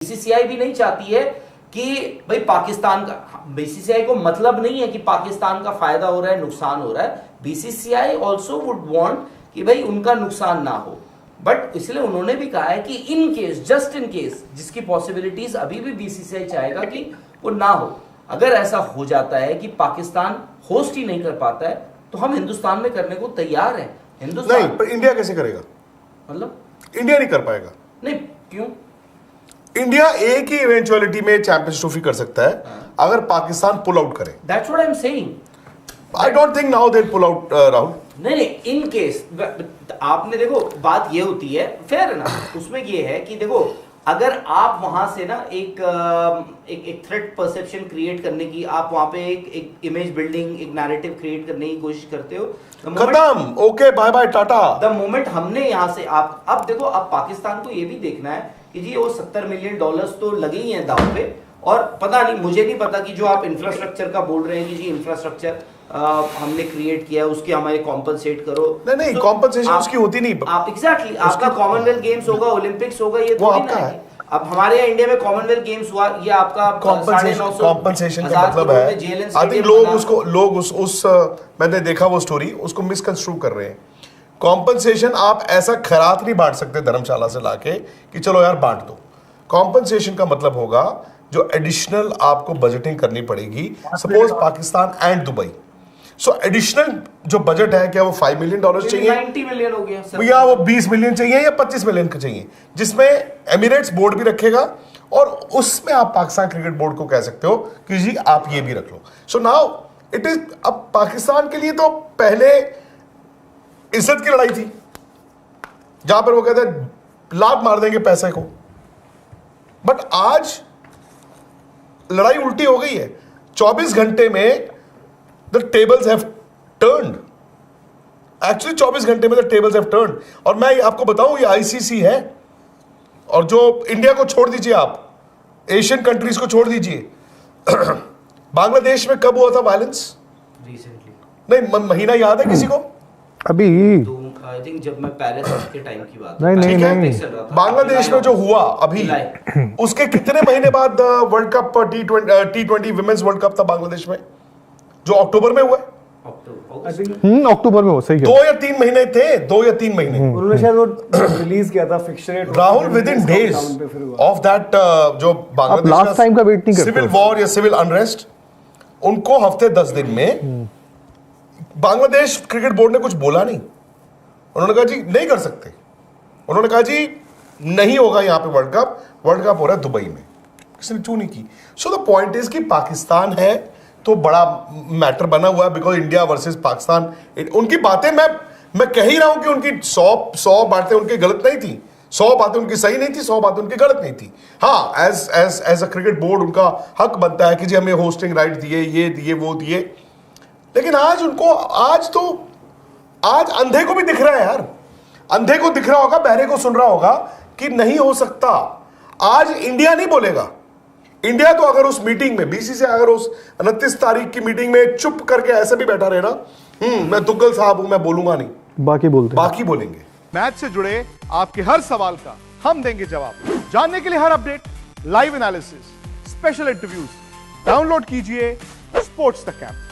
BCCI भी नहीं चाहती है कि भाई पाकिस्तान का, बीसीसीआई को मतलब नहीं है कि पाकिस्तान का फायदा हो रहा है नुकसान हो रहा है। बीसीसीआई ऑल्सो वुड वांट कि भाई उनका नुकसान ना हो, बट इसलिए उन्होंने भी कहा है कि in case, just in case, जिसकी पॉसिबिलिटीज अभी भी बीसीसीआई चाहेगा कि वो ना हो, अगर ऐसा हो जाता है कि पाकिस्तान होस्ट ही नहीं कर पाता है तो हम हिंदुस्तान में करने को तैयार हैं। हिंदुस्तान नहीं, पर इंडिया कैसे करेगा? मतलब इंडिया नहीं कर पाएगा। नहीं, क्यों? इंडिया एक ही इवेंचुअलिटी में चैंपियंस ट्रॉफी कर सकता है अगर पाकिस्तान पुल आउट करे। That's what I am saying. I don't think now they pull out Rahul. नहीं, इन केस आपने देखो, बात ये होती है, फेयर है ना, उसमें ये है कि देखो अगर आप वहां से ना एक थ्रेट परसेप्शन क्रिएट करने की, आप वहां पे एक इमेज बिल्डिंग, एक नैरेटिव क्रिएट करने की कोशिश करते हो, खत्म, okay, bye bye, tata. The moment हमने यहां से, आप अब देखो, अब पाकिस्तान को ये भी देखना है कि जी वो $70 मिलियन तो लगे ही हैं दांव पे, और पता नहीं, मुझे नहीं पता कि जो आप इंफ्रास्ट्रक्चर का बोल रहे हैं कि जी इंफ्रास्ट्रक्चर हमने क्रिएट किया, उसके हमारे कॉम्पनसेट करो। नहीं, कॉम्पनसेशन उसकी होती नहीं। आप एग्जैक्टली, आपका कॉमनवेल्थ गेम्स होगा, ओलंपिक्स होगा, ये वो आपका है। अब हमारे यहाँ इंडिया में कॉमनवेल्थ गेम्स हुआ, ये आपका कॉम्पनसेशन का मतलब है, आई थिंक लोग उस मैंने देखा वो स्टोरी, उसको मिसकंस्ट्रू कर रहे हैं। कॉम्पनसेशन आप ऐसा खैरात नहीं बांट सकते धर्मशाला से लाके कि चलो यार बांट दो। कॉम्पनसेशन का मतलब होगा जो एडिशनल आपको बजटिंग करनी पड़ेगी, suppose Pakistan and Dubai, so additional जो बजट है, क्या वो $5 मिलियन चाहिए, 90 मिलियन हो गया सर, या वो 20 मिलियन चाहिए या 25 मिलियन का चाहिए, जिसमें एमिरेट्स बोर्ड भी रखेगा, और उसमें आप पाकिस्तान क्रिकेट बोर्ड को कह सकते हो कि जी आप ये भी रख लो। सो नाउ इट इज, अब पाकिस्तान के लिए तो पहले इज्जत की लड़ाई थी, जहां पर वो कहते हैं लात मार देंगे पैसे को, बट आज लड़ाई उल्टी हो गई है। 24 घंटे में the tables have turned, actually 24 घंटे में द टेबल्स हैव टर्न्ड। और मैं आपको बताऊं, ये आईसीसी है, और जो इंडिया को छोड़ दीजिए, आप एशियन कंट्रीज को छोड़ दीजिए, बांग्लादेश में कब हुआ था वायलेंस? रिसेंटली नहीं, महीना याद है किसी को? अभी आई थिंक जब मैं पेरिस के टाइम की बात, नहीं, बांग्लादेश में जो हुआ अभी, उसके कितने महीने बाद world cup T20 women's world cup था बांग्लादेश में, जो अक्टूबर में हुआ है। अक्टूबर में हो, सही है। 2 या 3 महीने थे, 2 या 3 महीने उन्होंने शायद वो रिलीज किया था fixture Rahul with in days of that, जो बांग्लादेश लास्ट टाइम का वेट नहीं करते, सिविल वॉर या सिविल अनरेस्ट, उनको हफ्ते 10 दिन में बांग्लादेश क्रिकेट बोर्ड ने कुछ बोला नहीं। उन्होंने कहा जी नहीं कर सकते, उन्होंने कहा जी नहीं होगा यहां पे वर्ल्ड कप हो रहा है दुबई में, किसी ने चू नहीं की। सो द पॉइंट इज कि पाकिस्तान है तो बड़ा मैटर बना हुआ है, बिकॉज इंडिया वर्सेस पाकिस्तान, उनकी बातें, मैं कह ही रहा हूं कि उनकी 100 बातें उनकी गलत नहीं थी, 100 बातें उनकी सही नहीं थी, 100 बातें उनकी गलत नहीं थी। हाँ, एज अ क्रिकेट बोर्ड उनका हक बनता है कि जी हमें होस्टिंग राइट दिए, ये दिए, वो दिए, लेकिन आज उनको, आज अंधे को भी दिख रहा है यार, अंधे को दिख रहा होगा, बहरे को सुन रहा होगा कि नहीं हो सकता। आज इंडिया नहीं बोलेगा। इंडिया तो अगर उस मीटिंग में, बीसीसीआई अगर उस 29 तारीख की मीटिंग में चुप करके ऐसे भी बैठा रहे ना, मैं तुगल साहब हूं, मैं बोलूंगा नहीं, बाकी बोलेंगे। मैच से जुड़े आपके हर सवाल का हम देंगे जवाब। जानने के लिए हर update, live analysis, special interviews, download कीजिए स्पोर्ट्स तक ऐप।